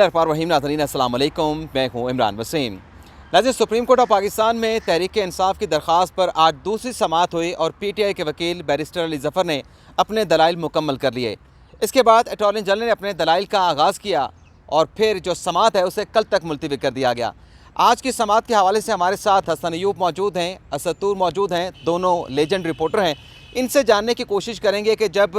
रहीम नाज़रीन अस्सलाम वालेकुम, मैं हूँ इमरान वसीम। नाज़रीन, सुप्रीम कोर्ट ऑफ पाकिस्तान में तहरीक इंसाफ की दरख्वास्त पर आज दूसरी समाअत हुई और PTI के वकील बैरिस्टर अली ज़फ़र ने अपने दलाइल मुकम्मल कर लिए। इसके बाद अटॉर्नी जनरल ने अपने दलाइल का आगाज़ किया और फिर जो समाअत है उसे कल तक मुलतवी कर दिया गया। आज की समाअत के हवाले से हमारे साथ हसन अयूब मौजूद हैं, असद तूर मौजूद हैं, दोनों लेजेंड रिपोर्टर हैं। इनसे जानने की कोशिश करेंगे कि जब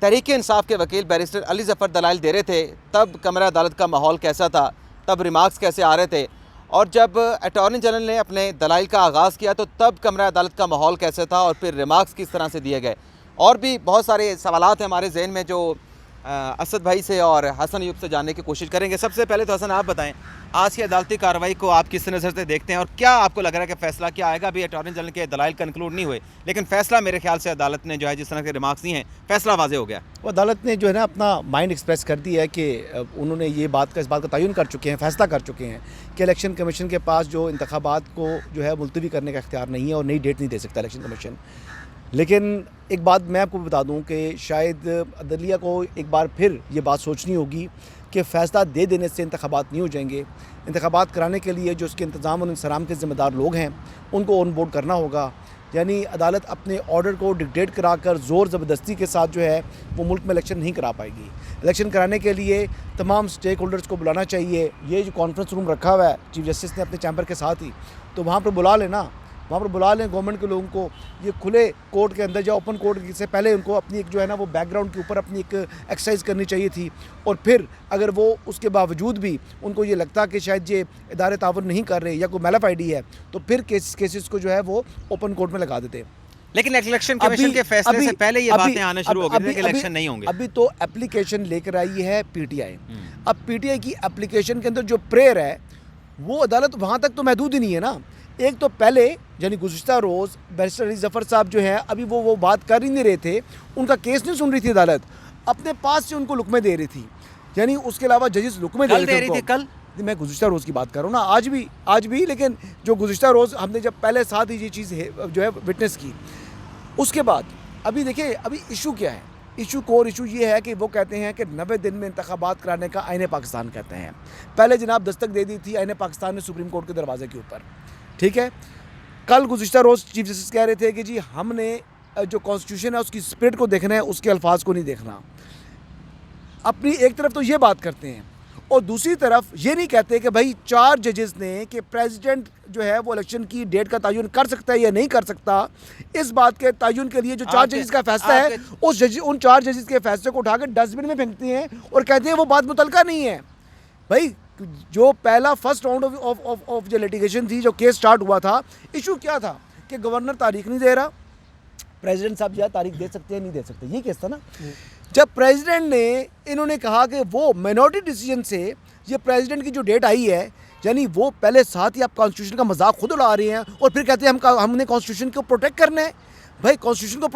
तहरीक इंसाफ के वकील बैरिस्टर अली ज़फ़र दलाइल दे रहे थे तब कमरा अदालत का माहौल कैसा था, तब रिमार्क्स कैसे आ रहे थे, और जब अटॉर्नी जनरल ने अपने दलाइल का आगाज़ किया तो तब कमरा अदालत का माहौल कैसा था और फिर रिमार्क्स किस तरह से दिए गए। और भी बहुत सारे सवालात हैं हमारे जहन में जो असद भाई से और हसन अयूब से जानने की कोशिश करेंगे। सबसे पहले तो हसन आप बताएं, आज की अदालती कार्रवाई को आप किस नज़र से देखते हैं और क्या आपको लग रहा है कि फ़ैसला क्या आएगा? अभी अटॉर्नी जनरल के दलाइल कंक्लूड नहीं हुए, लेकिन फ़ैसला मेरे ख्याल से अदालत ने जो है जिस तरह के रिमार्क्स दिए हैं फ़ैसला वाज़ेह हो गया। वो अदालत ने जो है ना अपना माइंड एक्सप्रेस कर दिया है कि उन्होंने इस बात का तयन कर चुके हैं, फ़ैसला कर चुके हैं कि इलेक्शन कमीशन के पास जो इंतखाबात को जो है मुलतवी करने का इख्तियार नहीं है और नई डेट नहीं दे सकता इलेक्शन कमीशन। लेकिन एक बात मैं आपको बता दूं कि शायद अदलिया को एक बार फिर ये बात सोचनी होगी कि फ़ैसला दे देने से इंतखाबात नहीं हो जाएंगे। इंतखाबात कराने के लिए जो उसके इंतज़ाम और इंसराम के ज़िम्मेदार लोग हैं उनको ऑन बोर्ड करना होगा। यानी अदालत अपने ऑर्डर को डिक्टेट कराकर ज़ोर ज़बरदस्ती के साथ जो है वो मुल्क में इलेक्शन नहीं करा पाएगी। इलेक्शन कराने के लिए तमाम स्टेक होल्डर्स को बुलाना चाहिए। ये जो कॉन्फ्रेंस रूम रखा हुआ है चीफ जस्टिस ने अपने चैम्बर के साथ ही, तो वहाँ पर बुला लेना, वहाँ पर बुला लें गवर्नमेंट के लोगों को। ये खुले कोर्ट के अंदर या ओपन कोर्ट से पहले उनको अपनी एक जो है ना वो बैकग्राउंड के ऊपर अपनी एक एक्सरसाइज करनी चाहिए थी। और फिर अगर वो उसके बावजूद भी उनको ये लगता कि शायद ये इदारे तावन नहीं कर रहे या कोई मैलाफाइडी है तो फिर केसेस को जो है वो ओपन कोर्ट में लगा देते। लेकिन इलेक्शन कमीशन के फैसले से पहले ये बातें आना शुरू हो गई थी कि इलेक्शन नहीं होंगे। अभी तो एप्लीकेशन लेकर आई है PTI। अब PTI की एप्लीकेशन के अंदर जो प्रेयर है वो अदालत वहाँ तक तो महदूद ही नहीं है ना। एक तो पहले यानी गुज़िश्ता रोज़ बैरिस्टर अली ज़फ़र साहब जो हैं अभी वो बात कर ही नहीं रहे थे, उनका केस नहीं सुन रही थी अदालत, अपने पास से उनको लुकमे दे रही थी। यानी उसके अलावा जजेस लुकमे दे रहे थे। कल मैं गुज़िश्ता रोज़ की बात कर रहा हूँ ना, आज भी लेकिन जो गुज़िश्ता रोज़ हमने जब पहले साथ ही ये चीज़ जो है विटनेस की, उसके बाद अभी देखिए अभी इशू क्या है। कोर इशू ये है कि वो कहते हैं कि 90 दिन में इंतखाबात कराने का आईने पाकिस्तान कहते हैं। पहले जनाब दस्तक दे दी थी आईने पाकिस्तान ने सुप्रीम कोर्ट के दरवाजे के ऊपर, ठीक है। कल गुज़िश्ता रोज़ चीफ जस्टिस कह रहे थे कि जी हमने जो कॉन्स्टिट्यूशन है उसकी स्पिरिट को देखना है, उसके अल्फाज को नहीं देखना। अपनी एक तरफ तो ये बात करते हैं और दूसरी तरफ ये नहीं कहते कि भाई 4 जजेस ने कि प्रेसिडेंट जो है वो इलेक्शन की डेट का तयन कर सकता है या नहीं कर सकता। इस बात के तयन के लिए जो 4 जजेस का फैसला है उन 4 जजेस के फैसले को उठाकर डस्टबिन में फेंकते हैं और कहते हैं वो बात मुतलका नहीं है। भाई जो पहला फर्स्ट राउंड ऑफ जो लिटिगेशन थी, जो केस स्टार्ट हुआ था, इशू क्या था कि गवर्नर तारीख नहीं दे रहा, प्रेसिडेंट साहब जो है तारीख दे सकते हैं नहीं दे सकते, ये केस था ना। जब प्रेसिडेंट ने इन्होंने कहा कि वो माइनॉरिटी डिसीजन से ये प्रेसिडेंट की जो डेट आई है, यानी वो पहले साथ ही आप कॉन्स्टिट्यूशन का मजाक खुद उड़ा रहे हैं और फिर कहते हैं हमने कॉन्स्टिट्यूशन को प्रोटेक्ट करना है। भाई कॉन्स्टिट्यूशन को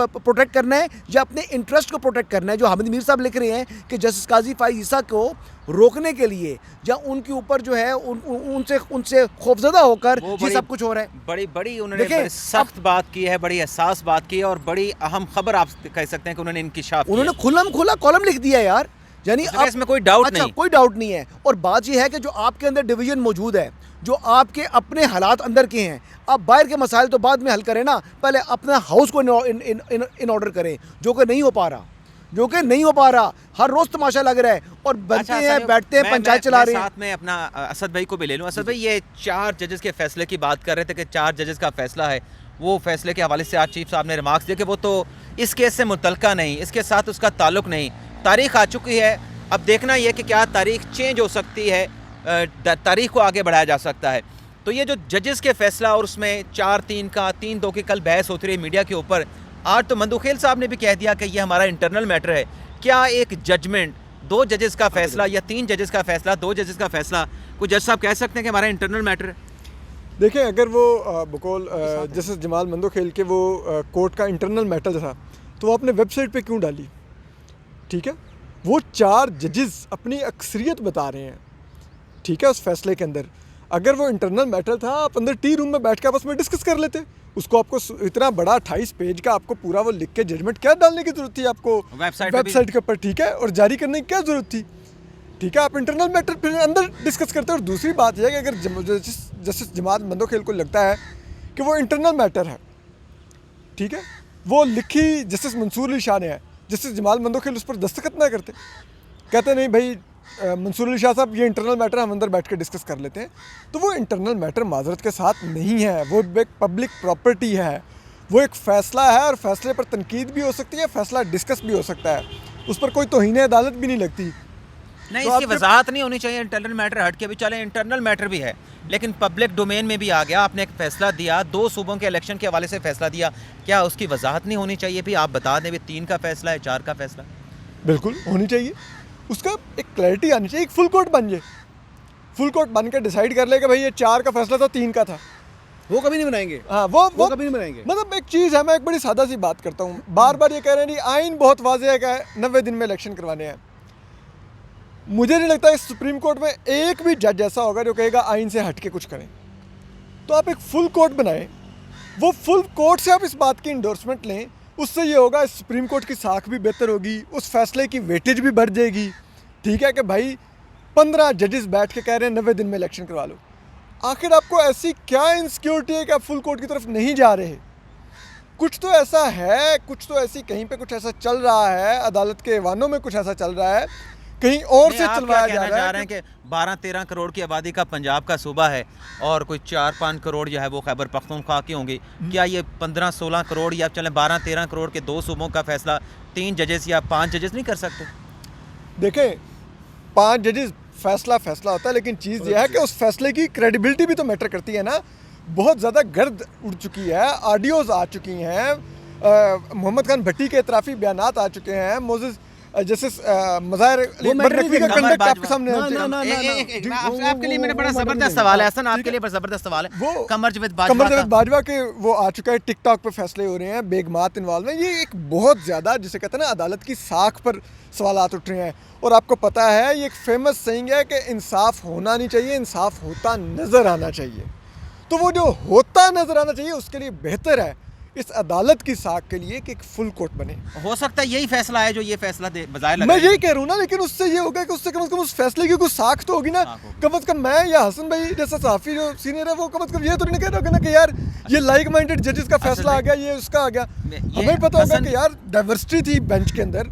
प्रोटेक्ट करना है या अपने इंटरेस्ट को प्रोटेक्ट करना है? जो हामिद मीर साहब लिख रहे हैं कि जस्टिस काजी फाइज ईसा को रोकने के लिए या उनके ऊपर जो है उनसे खौफजदा होकर ये सब कुछ हो रहा है। बड़ी उन्होंने सख्त बात की है, बड़ी एहसास बात की है और बड़ी अहम खबर आप कह सकते हैं कि उन्होंने इंकिशाफ, उन्होंने खुला कॉलम लिख दिया यार। यानी अब इसमें कोई डाउट नहीं, कोई डाउट नहीं है। और बात यह है कि जो आपके अंदर डिवीजन मौजूद है, जो आपके अपने हालात अंदर के हैं, आप बाहर के मसाइल तो बाद में हल करें ना, पहले अपना हाउस को इन ऑर्डर करें, जो कि नहीं हो पा रहा। हर रोज तमाशा लग रहा है और बनते हैं बैठते हैं पंचायत चला रहे हैं। साथ में अपना असद भाई को भी ले लूँ। असद भाई, ये 4 जजेस के फैसले की बात कर रहे थे कि 4 जजेस का फैसला है, वो फैसले के हवाले से आज चीफ साहब ने रिमार्क्स दिए कि वो तो इस केस से मुतलका नहीं, इसके साथ उसका ताल्लुक नहीं, तारीख आ चुकी है, अब देखना यह कि क्या तारीख चेंज हो सकती है, तारीख को आगे बढ़ाया जा सकता है। तो ये जो जजेस के फैसला और उसमें 4-3 का 3-2 की कल बहस होती रही मीडिया के ऊपर, आज तो मंदुखेल साहब ने भी कह दिया कि ये हमारा इंटरनल मैटर है। क्या एक जजमेंट 2 जजेस का फैसला या 3 जजेस का फैसला, 2 जजेस का फैसला, कोई जज साहब कह सकते हैं कि हमारा इंटरनल मैटर है? देखें, अगर वो बकौल जस्टिस जमाल मंदोखेल के वो कोर्ट का इंटरनल मैटर था तो वो अपने वेबसाइट पे क्यों डाली? ठीक है, वो 4 जजेस अपनी अक्सरियत बता रहे हैं, ठीक है, उस फैसले के अंदर। अगर वो इंटरनल मैटर था, आप अंदर टी रूम में बैठ के आपस में डिस्कस कर लेते। उसको आपको इतना बड़ा 28 पेज का आपको पूरा वो लिख के जजमेंट क्या डालने की जरूरत थी आपको वेबसाइट के ऊपर, ठीक है, और जारी करने की क्या जरूरत थी? ठीक है, आप इंटरनल मैटर फिर अंदर डिस्कस करते हैं। और दूसरी बात यह है कि अगर जस्टिस जमात मंदोखेल को लगता है कि वो इंटरनल मैटर है, ठीक है, वो लिखी जस्टिस मंसूर अली शाह ने है, जस्टिस जमाल मंदोखेल उस पर दस्तखत ना करते, कहते नहीं भाई मंसूर अली शाह साहब ये इंटरनल मैटर हम अंदर बैठ के डिस्कस कर लेते हैं, तो वो इंटरनल मैटर माजरत के साथ नहीं है, वो एक पब्लिक प्रॉपर्टी है, वो एक फ़ैसला है और फैसले पर तनकीद भी हो सकती है, फैसला डिस्कस भी हो सकता है, उस पर कोई तौहीन अदालत भी नहीं लगती। नहीं, तो इसकी वजाहत नहीं होनी चाहिए। इंटरनल मैटर हट के भी चले, इंटरनल मैटर भी है, लेकिन पब्लिक डोमेन में भी आ गया, आपने एक फैसला दिया, 2 सूबों के इलेक्शन के हवाले से फैसला दिया, क्या उसकी वजाहत नहीं होनी चाहिए? भी आप बता दें भी 3 का फैसला है, 4 का फैसला? बिल्कुल होनी चाहिए, उसका एक क्लैरिटी आनी चाहिए, एक फुल कोर्ट बन जाए, फुल कोर्ट बन के डिसाइड कर ले कि भाई ये 4 का फैसला था, 3 का था। वो कभी नहीं बनाएंगे। हाँ, वो कभी नहीं बनाएंगे। मतलब एक चीज़ है, मैं एक बड़ी सादा सी बात करता हूँ, बार बार ये कह रहे हैं जी आइन बहुत वाज़ेह है कि 90 दिन में इलेक्शन करवाने हैं। मुझे नहीं लगता इस सुप्रीम कोर्ट में एक भी जज ऐसा होगा जो कहेगा आइन से हट के कुछ करें। तो आप एक फुल कोर्ट बनाएं, वो फुल कोर्ट से आप इस बात की इंडोर्समेंट लें, उससे ये होगा सुप्रीम कोर्ट की साख भी बेहतर होगी, उस फैसले की वेटेज भी बढ़ जाएगी। ठीक है कि भाई 15 जजेस बैठ के कह रहे हैं 90 दिन में इलेक्शन करवा लो, आखिर आपको ऐसी क्या इनसिक्योरिटी है कि आप फुल कोर्ट की तरफ नहीं जा रहे? कुछ तो ऐसा है, कुछ तो ऐसी कहीं पे कुछ ऐसा चल रहा है, अदालत के ऐवानों में कुछ ऐसा चल रहा है, कहीं और से चलवाया जा रहा है कि 12-13 करोड़ की आबादी का पंजाब का सूबा है और कोई 4-5 करोड़ जो है वो खैबर पख्तूनख्वा की होंगी। क्या ये 15-16 करोड़ या चले 12-13 करोड़ के 2 सूबों का फैसला 3 जजेस या 5 जजेस नहीं कर सकते? देखें, 5 जजेस फैसला होता है, लेकिन चीज़ यह है कि उस फैसले की क्रेडिबिलिटी भी तो मैटर करती है ना। बहुत ज़्यादा गर्द उड़ चुकी है, ऑडियोज़ आ चुकी हैं, मोहम्मद खान भट्टी के इतराफ़ी बयानात आ चुके हैं, मोज़ेस जैसे मज़ाहिर नकवी का कंडक्ट आपके सामने आपके लिए मेरा बड़ा ज़बरदस्त सवाल है हसन, आपके लिए बड़ा ज़बरदस्त सवाल है। वो कमर जावेद बाजवा के वो आ चुका है, टिकटॉक पे फैसले हो रहे हैं, बेगमात इन्वॉल्व है, ये एक बहुत ज़्यादा जिसे कहते हैं ना अदालत की साख पर सवालात उठ रहे हैं। और आपको पता है ये एक फेमस सेइंग है कि इंसाफ होना नहीं चाहिए, इंसाफ होता नज़र आना चाहिए। तो वो जो होता नज़र आना चाहिए उसके लिए बेहतर है इस अदालत की साख के लिए कि एक फुल कोर्ट बने। हो सकता है यही फैसला है जो ये फैसला बजाय लगा। मैं यही कह रहा हूँ ना, लेकिन उससे ये होगा कि उससे कम से कम उस फैसले की कुछ साख तो होगी ना। कम से कम मैं या हसन भाई जैसा सहाफ़ी जो सीनियर है वो कम से कम ये तो नहीं कह रहा होगा ना कि यार ये लाइक माइंडेड जजेस का फैसला आ गया, ये उसका आ गया। हमें पता होगा कि यार डाइवर्सिटी थी बेंच के अंदर,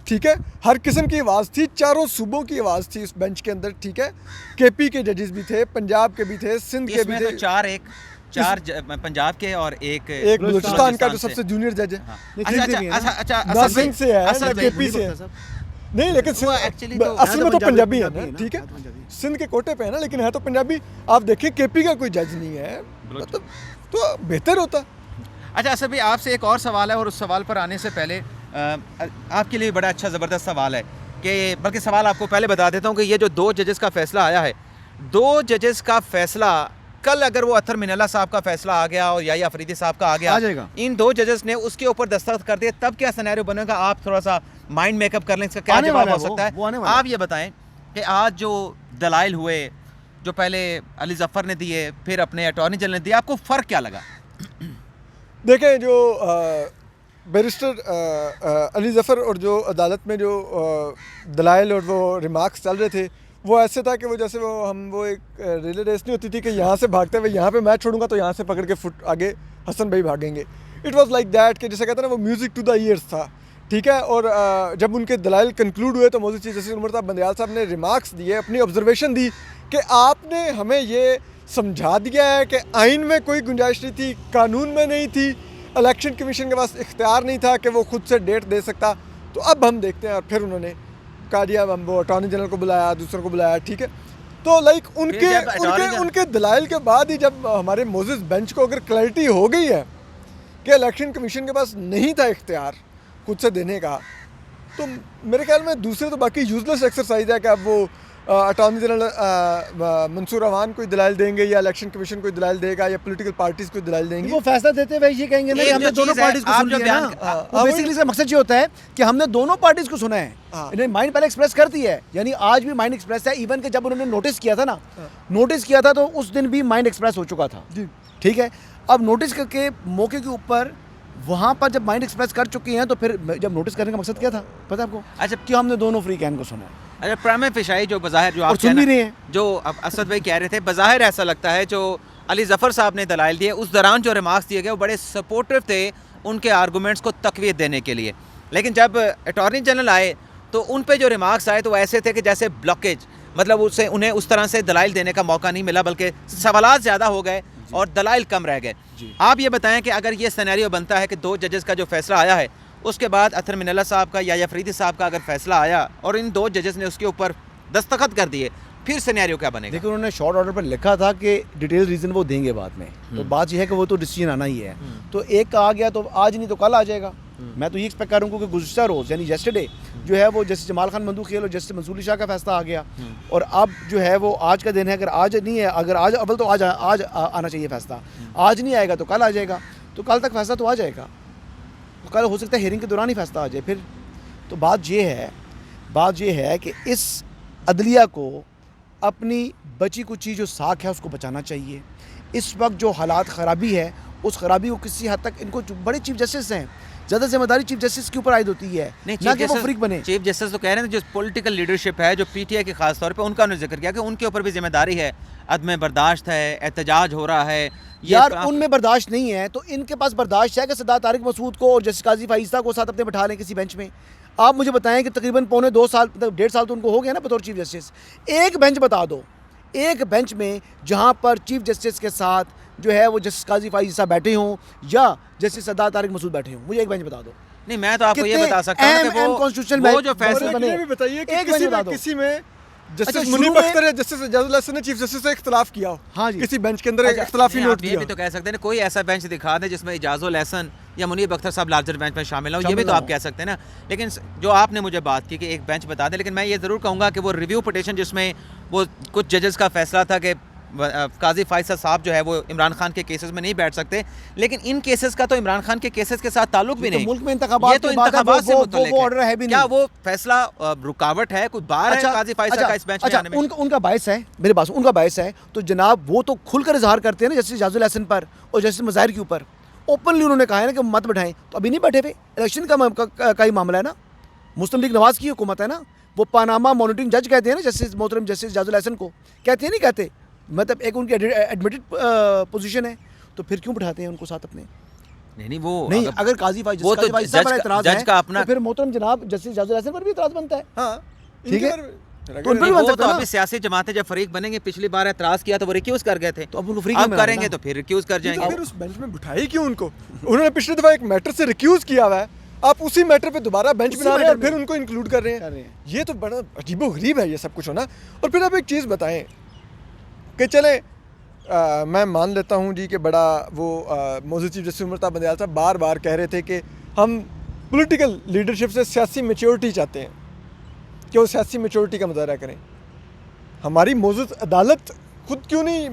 ठीक है, हर किस्म की आवाज़ थी, चारों सूबों की आवाज़ थी उस बेंच के अंदर, ठीक है। केपी के जजेस भी थे, पंजाब के भी थे, सिंध के भी थे, 4 पंजाब के और एक बलूचिस्तान का जो सबसे जूनियर जज है। अच्छा सिंध से है ना केपी से है, नहीं लेकिन असल में तो पंजाबी है ना, ठीक है, सिंध के कोटे पे है ना, लेकिन है तो पंजाबी। आप देखिए केपी का कोई जज नहीं है, मतलब तो बेहतर होता। अच्छा असद भाई, आपसे एक और सवाल है और उस सवाल पर आने से पहले आपके लिए बड़ा अच्छा ज़बरदस्त सवाल है कि बल्कि सवाल आपको पहले बता देता हूँ कि ये जो 2 जजेस का फैसला आया है, 2 जजेस का फैसला कल अगर वो अतर मिनल्ला साहब का फैसला आ गया और याही अफरीदी साहब का आ गया, इन 2 जजेस ने उसके ऊपर दस्तखत कर दिए, तब क्या सिनेरियो बनेगा? आप थोड़ा सा माइंड मेकअप कर लें, इसका क्या जवाब हो सकता है? आप ये बताएं कि आज जो दलाइल हुए, जो पहले अली जफ़र ने दिए, फिर अपने अटॉर्नी जनरल ने दिए, आपको फ़र्क क्या लगा? देखें, जो बैरिस्टर अली ज़फ़र और जो अदालत में जो दलाइल और वो रिमार्क्स चल रहे थे, वो ऐसे था कि वो जैसे वो एक रिले रेस नहीं होती थी कि यहाँ से भागते हुए यहाँ पे मैं छोड़ूंगा तो यहाँ से पकड़ के फुट आगे हसन भाई भागेंगे। इट वाज लाइक दैट कि जैसे कहते हैं ना वो म्यूज़िक टू द ईयर्स था, ठीक है। और जब उनके दलाइल कंक्लूड हुए तो मौजूद चीज़ जैसे उमर साहब बंदयाल साहब ने रिमार्क्स दिए, अपनी ऑब्जर्वेशन दी कि आपने हमें ये समझा दिया है कि आइन में कोई गुंजाइश नहीं थी, कानून में नहीं थी, इलेक्शन कमीशन के पास इख्तियार नहीं था कि वो खुद से डेट दे सकता, तो अब हम देखते हैं। और फिर उन्होंने कहा दिया, हम वो अटॉर्नी जनरल को बुलाया, दूसरों को बुलाया, ठीक है। तो लाइक उनके दलाइल के बाद ही जब हमारे मोज़ेस बेंच को अगर क्लैरिटी हो गई है कि इलेक्शन कमीशन के पास नहीं था इख्तियार खुद से देने का, तो मेरे ख्याल में दूसरे तो बाकी यूजलेस एक्सरसाइज है कि अब वो अटॉर्नी जनरल मंसूर अवान कोई दलाइल देंगे या इलेक्शन कमीशन कोई दलाइल देगा या पॉलिटिकल पार्टीज को दलाइल देंगे। वो फैसला देते हुए ये कहेंगे ना कि हमने दोनों पार्टीज को सुन लिया ना। बेसिकली इसका मकसद ये होता है कि हमने दोनों पार्टीज को सुना है, इन्हें माइंड पहले एक्सप्रेस कर दी है, यानी आज भी माइंड एक्सप्रेस है। इवन कि जब उन्होंने नोटिस किया था ना, नोटिस किया था तो उस दिन भी माइंड एक्सप्रेस हो चुका था, ठीक है। अब नोटिस करके मौके के ऊपर वहाँ पर जब माइंड एक्सप्रेस कर चुकी हैं तो फिर जब नोटिस करने का मकसद क्या था पता है आपको? अच्छा, कि हमने दोनों फ्री कैन को सुना है। अच्छा, प्राइम फिशाई जो बज़ाहिर जो और आप सुन भी रहे हैं। जो अब असद भाई कह रहे थे, बज़ाहिर ऐसा लगता है जो अली ज़फ़र साहब ने दलाइल दिए उस दौरान जो रिमार्क्स दिए गए वो बड़े सपोर्टिव थे उनके आर्गूमेंट्स को तक़वियत देने के लिए, लेकिन जब अटॉर्नी जनरल आए तो उन पे जो रिमार्क्स आए तो वो ऐसे थे कि जैसे ब्लॉकेज, मतलब उससे उन्हें उस तरह से दलाइल देने का मौका नहीं मिला, बल्कि सवालात ज़्यादा हो गए और दलाइल कम रह गए। आप ये बताएं कि अगर ये सिनेरियो बनता है कि 2 जजेस का जो फैसला आया है उसके बाद अतर मिनल्ला साहब का या फरीदी साहब का अगर फैसला आया और इन 2 जजेस ने उसके ऊपर दस्तखत कर दिए, फिर सिनेरियो क्या बनेगा? देखिए, उन्होंने शॉर्ट ऑर्डर पर लिखा था कि डिटेल रीज़न वो देंगे बाद में, तो बात यह है कि वो तो डिसीजन आना ही है। तो एक का आ गया तो आज नहीं तो कल आ जाएगा। मैं तो ये एक्सपेक्ट करूँगा कि गुज़िश्ता रोज़ यानी येस्टरडे जो है वो जस्टिस जमाल खान मंदूखेल और जस्टिस मंसूर अली शाह का फैसला आ गया, और अब जो है वो आज का दिन है। अगर आज नहीं है, अगर आज अव्वल तो आज आना चाहिए फैसला, आज नहीं आएगा तो कल आ जाएगा, तो कल तक फैसला तो आ जाएगा, तो कल हो सकता है हियरिंग के दौरान ही फैसला आ जाए फिर। तो बात ये है कि इस अदलिया को अपनी बची कुछ चीज़ जो साख है उसको बचाना चाहिए। इस वक्त जो हालात ख़राबी है उस ख़राबी को किसी हद तक इनको, जो बड़े चीफ जस्टिस हैं, ज़्यादा जिम्मेदारी चीफ जस्टिस के ऊपर आयद होती है, ना कि वो फ्रीक बने। चीफ जस्टिस तो कह रहे हैं जो पॉलिटिकल लीडरशिप है, जो पीटीआई के खास तौर पे उनका उन्होंने जिक्र किया कि उनके ऊपर भी जिम्मेदारी है, अदम बर्दाश्त है, एहतजाज हो रहा है। यार उनमें बर्दाश्त नहीं है तो इनके पास बर्दाश्त है कि सरदार तारिक मसूद को और जस्टिस काजी फाइज़ा को साथ अपने बैठा लें किसी बेंच में। आप मुझे बताएं कि तकरीबन पौने 2 साल, मतलब 1.5 साल तो उनको हो गया ना बतौर चीफ जस्टिस। एक बेंच बता दो, एक बेंच में जहाँ पर चीफ जस्टिस के साथ जो है वो जस्टिस काजी फाइज़ा बैठे हों या जस्टिस सरदार तारिक मसूद बैठे हों, मुझे एक बेंच बता दो। नहीं, मैं तो आपको ये बता सकता हूं कि वो जो फैसले बने, भी बताइए कि एक किसी में जस्टिस मुनीब अख्तर या जस्टिस एजाजुल हसन ने चीफ जस्टिस से इख्तिलाफ किया हो, हाँ जी, किसी बेंच के अंदर इख्तिलाफी नोट ये दिया, भी तो कह सकते हैं ना, कोई ऐसा बेंच दिखा दे जिसमें इजाजुल हसन या मुनीब अख्तर साहब लार्जर बेंच में शामिल हो, ये भी तो आप कह सकते हैं ना। लेकिन जो आपने मुझे बात की कि एक बेंच बता दें, लेकिन मैं ये ज़रूर कहूँगा कि वो रिव्यू पिटीशन जिसमें वो कुछ जजेस का फैसला था कि काजी फाइज़ा साहब जो है वो इमरान खान के केसेस में नहीं बैठ सकते, लेकिन इन केसेस का तो इमरान खान के केसेस के साथ ताल्लुक भी नहीं। मुल्क में इंतखाबात, ये तो इंतखाबात से मुतल्लिक वो ऑर्डर है भी नहीं। क्या वो फैसला रुकावट है, कोई बार है काजी फाइज़ा का इस बेंच में आने में? उनका बायस है, मेरे पास उनका बायस है, तो जनाब वो तो खुलकर इजहार करते हैं ना जस्टिस एजाजुल हसन पर और जस्टिस मज़ाहिर के ऊपर। ओपनली उन्होंने कहा है ना कि मत बैठाएं, तो अभी नहीं बैठे हुए, इलेक्शन का ही मामला है ना, मुस्लिम लीग नवाज की हुकूमत है ना, वो पानामा मॉनिटरिंग जज कहते हैं ना जस्टिस मोहतरम जस्टिस एजाजुल हसन को, कहते हैं नहीं कहते, मतलब एक उनकी एडमिटेड पोजीशन है, तो फिर क्यों बिठाते हैं उनको साथ अपने? नहीं वो नहीं, अगर काजी फाइज़ वो तो जज का अपना, तो फिर मोहतरम जनाब जस्टिस एजाजुल हसन पर भी इतराज़ बनता है। हाँ, ठीक है, तो वो तो अभी सियासी जमातें जब फरीक बनेंगे, पिछली बार एतराज़ किया तो वो रिक्यूज़ कर गए थे, तो अब उनको फ्री अब करेंगे तो फिर रिक्यूज़ कर जाएंगे। फिर उस बेंच में बिठाई क्यों उनको? उन्होंने पिछली दफा एक मैटर से रिक्यूज़ किया हुआ है, आप उसी मैटर पे दोबारा बेंच बना रहे हैं और फिर उनको इंक्लूड कर रहे हैं। ये तो बड़ा अजीबोगरीब है ये सब कुछ होना। और फिर आप एक चीज़ बताएं कि चले मैं मान लेता हूँ जी कि बड़ा वो मौजूद चीफ जस्टिस उमर बंदयाल साहब बार बार कह रहे थे कि हम पॉलिटिकल लीडरशिप से सियासी मैच्योरिटी चाहते हैं कि वो सियासी मैच्योरिटी का मुजाहरा करें। हमारी मौजूद अदालत खुद क्यों नहीं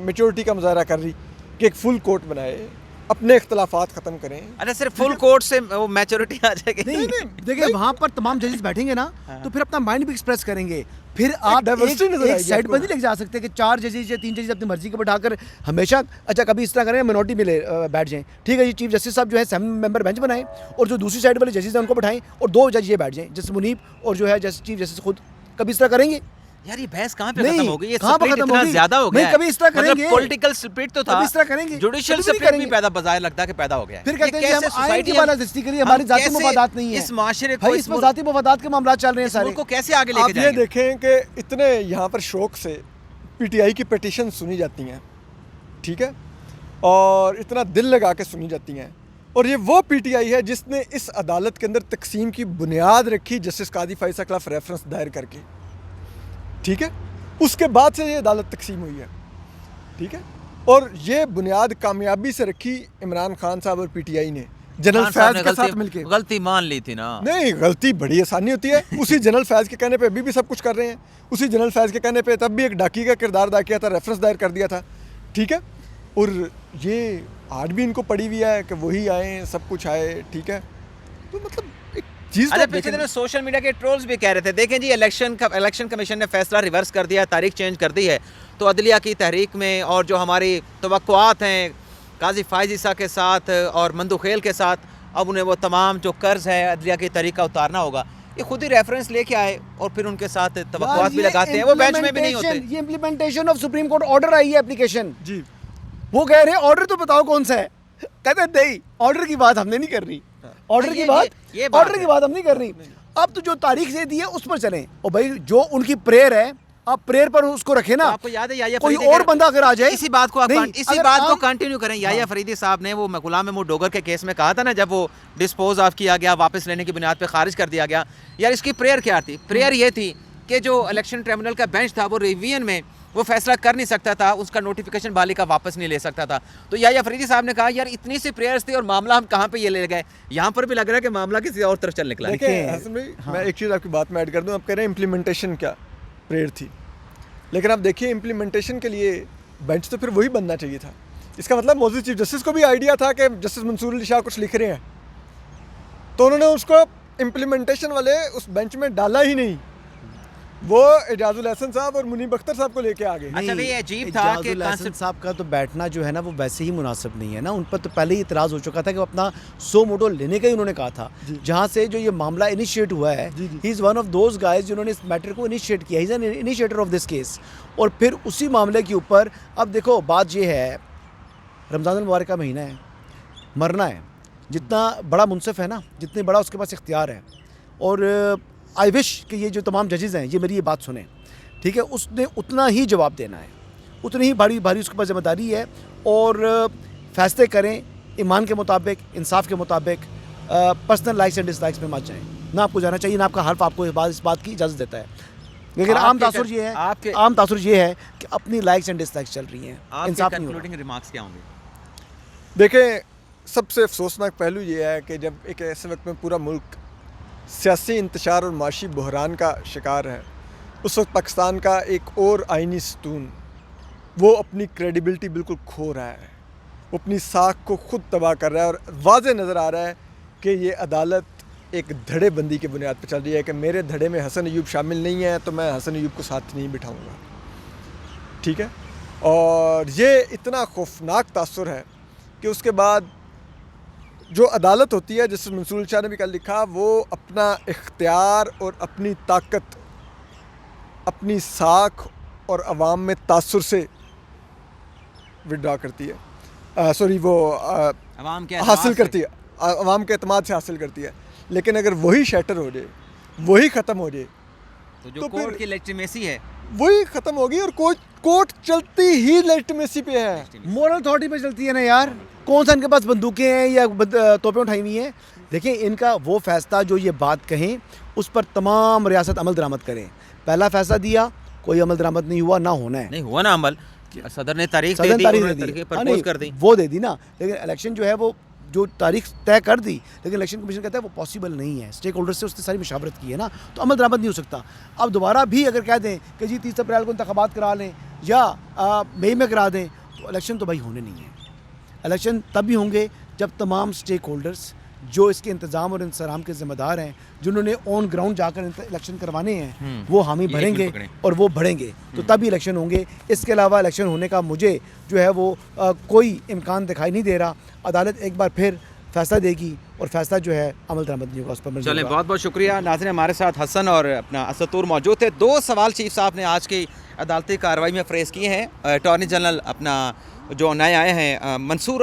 मैच्योरिटी का मुजाहरा कर रही कि एक फुल कोर्ट बनाए, अपने इख्तलाफात ख़त्म करें? अरे सिर्फ फुल कोर्ट से वो मैच्योरिटी आ जाएगी? नहीं, देखिए वहाँ पर तमाम जजेस बैठेंगे ना, तो फिर अपना माइंड भी एक्सप्रेस करेंगे। फिर आप एक साइड पर नहीं लेके जा सकते कि 4 जजेस या 3 जजेस अपनी मर्जी को बैठाकर हमेशा, अच्छा कभी इस तरह करें मिनोरिटी में बैठ जाएं, ठीक है जी, चीफ जस्टिस साहब जो है 7 मेंबर बेंच बनाएं और जो दूसरी साइड वाले जजेस हैं उनको बैठाएं और 2 जज ये बैठ जाएं, जस्टिस मुनीब और जो है चीफ जस्टिस खुद। कभी इस तरह करेंगे? यार ये बहस कहाँ पे खत्म हो गई? ये कहाँ पे स्प्लिट खत्म इतना होगी? ज्यादा हो गया नहीं, कभी इस तरह करेंगे? पॉलिटिकल स्प्लिट तो था, कभी इस तरह करेंगे? जुडिशियल कभी नहीं स्प्लिट भी करेंगे। पैदा बजाय लगता है कि पैदा हो गया है। फिर कहते हैं कि हम आइन सोसाइटी की बालादस्ती करिए, हमारी जाती मफादात नहीं है। इस माशरे को, भाई इसमें जाती मफादात के मामला चल रहे हैं सारे, को कैसे आगे लेके आप ये जाएंगे? देखें कि इतने यहाँ पर शौक से पीटीआई की पिटीशन सुनी जाती हैं, ठीक है, और इतना दिल लगा के सुनी जाती हैं, और ये वो पीटीआई है जिसने इस अदालत के अंदर तकसीम की बुनियाद रखी जस्टिस काजी फाइज़ा के खिलाफ रेफरेंस दायर करके, ठीक है, उसके बाद से ये अदालत तकसीम हुई है, ठीक है, और ये बुनियाद कामयाबी से रखी इमरान खान साहब और पीटीआई ने जनरल फैज़ के साथ मिलके। गलती मान ली थी ना? नहीं, गलती बड़ी आसानी होती है। उसी जनरल फैज़ के कहने पे अभी भी सब कुछ कर रहे हैं, उसी जनरल फैज़ के कहने पे तब भी एक डाकी का किरदार अदा किया था, रेफरेंस दायर कर दिया था, ठीक है, और ये आज भी इनको पड़ी हुई है कि वही आए, सब कुछ आए, ठीक है, तो मतलब एक चीज़। अरे पिछले दिनों सोशल मीडिया के ट्रोल्स भी कह रहे थे, देखें जी इलेक्शन कमीशन ने फैसला रिवर्स कर दिया, तारीख चेंज कर दी है, तो अदलिया की तहरीक में और जो हमारी तवक्कुआत हैं काजी फाइज़ा के साथ और मंदूखेल के साथ, अब उन्हें वो तमाम जो कर्ज है अदलिया की तहरीक का उतारना होगा। ये खुद ही रेफरेंस लेके आए और फिर उनके साथ तवक्कुआत भी लगाते हैं, वो बेंच में भी नहीं होते। ये implementation of Supreme Court order आई है एप्लीकेशन जी, वो कह रहे हैं ऑर्डर तो बताओ कौन सा है, कहते हैं नहीं ऑर्डर की बात हमने नहीं कर रही, ऑर्डर की बात ऑर्डर की बात हम नहीं कर रही। अब तो जो तारीख से दी है उस पर चलें, और भाई जो उनकी प्रेयर है आप प्रेयर पर उसको रखें ना। आपको याद है याया कोई फरीदी और बंदा अगर आ जाए, इसी बात को आप नहीं, इसी अगर बात को आप- कंटिन्यू करें। याया फरीदी साहब ने वो गुलाम महमूद डोगर के केस में कहा था ना, जब वो डिस्पोज ऑफ किया गया, वापस लेने की बुनियाद पे खारिज कर दिया गया, यार इसकी प्रेयर क्या थी? प्रेयर ये थी कि जो इलेक्शन ट्रिब्यूनल का बेंच था वो रिवीजन में वो फैसला कर नहीं सकता था, उसका नोटिफिकेशन बाली का वापस नहीं ले सकता था। तो याया फरीदी साहब ने कहा यार इतनी सी प्रेयर्स थी और मामला हम कहाँ पे ये ले गए, यहाँ पर भी लग रहा है कि मामला किसी और तरफ चल निकला है। देखिए हसन भाई, मैं एक चीज़ आपकी बात में ऐड कर दूं। आप कह रहे हैं इम्प्लीमेंटेशन क्या प्रेयर थी, लेकिन आप देखिए इम्प्लीमेंटेशन के लिए बेंच तो फिर वही बनना चाहिए था। इसका मतलब मौजूद चीफ जस्टिस को भी आइडिया था कि जस्टिस मंसूर अली शाह कुछ लिख रहे हैं, तो उन्होंने उसको इम्प्लीमेंटेशन वाले उस बेंच में डाला ही नहीं, वो एजाजुल हसन साहब और मुनीब अख्तर साहब को लेके आ गए। अच्छा भाई, ये अजीब था कि इजाजुल हसन साहब का तो बैठना जो है ना वो वैसे ही मुनासिब नहीं है ना, उन पर तो पहले ही इतराज़ हो चुका था कि वो अपना सो मोटो लेने का ही उन्होंने कहा था, जहाँ से जो ये मामला इनिशिएट हुआ है, he is one of those guys जिन्होंने इस मैटर को इनिशिएट किया, he is an initiator of this case. और फिर उसी मामले के ऊपर अब देखो बात ये है, रमज़ान मुबारक का महीना है, मरना है, जितना बड़ा मुनसिफ है ना, जितने बड़ा उसके पास इख्तियार है, और आई विश कि ये जो तमाम जजेज़ हैं ये मेरी ये बात सुने, ठीक है, उसने उतना ही जवाब देना है, उतनी ही भारी भारी उसके पास जिम्मेदारी है, और फैसले करें ईमान के मुताबिक, इंसाफ के मुताबिक, पर्सनल लाइक्स एंड डिसलाइक्स में मत जाएं। ना आपको जाना चाहिए, ना आपका हल्फ आपको इस बात की इजाज़त देता है, लेकिन आम तासुर ये है, आम तासुर ये है कि अपनी लाइक्स एंड डिसलाइक्स चल रही हैं, इंसाफ नहीं हो रहा। कंक्लूडिंग रिमार्क्स क्या होंगे? देखें, सबसे अफसोसनाक पहलू ये है कि जब एक ऐसे वक्त में पूरा मुल्क सियासी इंतशार और माशी बहरान का शिकार है, उस वक्त पाकिस्तान का एक और आइनी सतून वो अपनी क्रेडिबिलिटी बिल्कुल खो रहा है, वो अपनी साख को खुद तबाह कर रहा है, और वाज़े नज़र आ रहा है कि ये अदालत एक धड़े बंदी की बुनियाद पर चल रही है कि मेरे धड़े में हसन अयूब शामिल नहीं है तो मैं हसन अयूब को साथ नहीं बिठाऊँगा, ठीक है। और ये इतना खौफनाक तासुर है कि उसके बाद जो अदालत होती है, जैसे मंसूर शाह ने भी कल लिखा, वो अपना इख्तियार और अपनी ताकत अपनी साख और अवाम में तासुर से विड्रा करती है, सॉरी वो अवाम के हासिल करती है, अवाम के एतमाद से हासिल करती है। लेकिन अगर वही शैटर हो जाए, वही ख़त्म हो जाए, तो जो तो कोर्ट फिर- की लेजिटिमेसी है वही ख़त्म होगी, और कोर्ट चलती ही लेजिटिमेसी पे है, मोरल अथॉरिटी पे चलती है ना यार, कौन सा इनके पास बंदूकें हैं या तोपें उठाई हुई हैं। देखिए इनका वो फैसला जो ये बात कहें उस पर तमाम रियासत अमल दरामद करें। पहला फैसला दिया, कोई अमल दरामद नहीं हुआ, ना होना है, नहीं हुआ ना अमल, सदर ने तारीख दे सदन दी, तारीख उन्होंने दे दी, तारीख हाँ, प्रपोज नहीं, कर दी। वो दे दी ना, लेकिन इलेक्शन जो है वो जो तारीख तय कर दी, लेकिन इलेक्शन कमीशन कहता है वो पॉसिबल नहीं है, स्टेक होल्डर से उसने सारी मुशावरत की है ना, तो अमल दरामद नहीं हो सकता। अब दोबारा भी अगर कह दें कि जी 30 अप्रैल को इंतखाबात करा लें या मई में करा दें, तो इलेक्शन तो भाई होने नहीं है। इलेक्शन तब भी होंगे जब तमाम स्टेक होल्डर्स जो इसके इंतज़ाम और इंतज़ाम के ज़िम्मेदार हैं, जिन्होंने ऑन ग्राउंड जाकर इलेक्शन करवाने हैं, वो हामी ये एक भरेंगे मिनट पकड़ें। और वो बढ़ेंगे, तो तभी इलेक्शन होंगे। इसके अलावा इलेक्शन होने का मुझे जो है वो कोई इम्कान दिखाई नहीं दे रहा। अदालत एक बार फिर फैसला देगी और फैसला जो है अमल दरामद नहीं होगा, उस पर मंजूर चलें, होगा। बहुत बहुत शुक्रिया। नाज़रीन, हमारे साथ हसन और अपना असदुर मौजूद थे। 2 सवाल चीफ साहब ने आज की अदालती कार्रवाई में फ्रेज़ किए हैं। अटॉर्नी जनरल अपना जो नए आए हैं मंसूर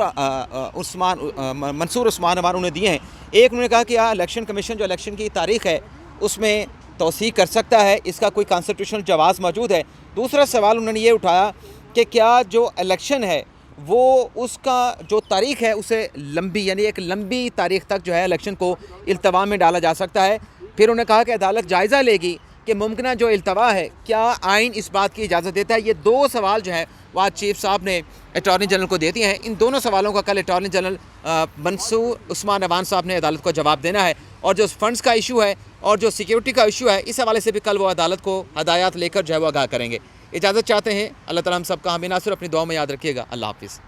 उस्मान अमान, उन्हें दिए हैं। एक उन्होंने कहा कि इलेक्शन कमीशन जो इलेक्शन की तारीख है उसमें तौसीक कर सकता है, इसका कोई कॉन्स्टिट्यूशनल जवाज़ मौजूद है। दूसरा सवाल उन्होंने ये उठाया कि क्या जो इलेक्शन है वो उसका जो तारीख है उसे लंबी, यानी एक लंबी तारीख तक जो है इलेक्शन को इल्तवा में डाला जा सकता है। फिर उन्होंने कहा कि अदालत जायज़ा लेगी कि मुमकिन जो इल्तवा है क्या आइन इस बात की इजाज़त देता है। ये 2 सवाल जो है वो आज चीफ साहब ने अटॉर्नी जनरल को दे दिए हैं। इन दोनों सवालों का कल अटॉर्नी जनरल मंसूर उस्मान अवान साहब ने अदालत को जवाब देना है, और जो फंड्स का इशू है और जो सिक्योरिटी का इशू है, इस हवाले से भी कल वो अदालत को हदायत लेकर जो है वो आगाह करेंगे। इजाज़त चाहते हैं। अल्लाह ताला हम सबका हमें नासिर अपनी दुआ में याद रखिएगा। अल्लाह हाफिज़।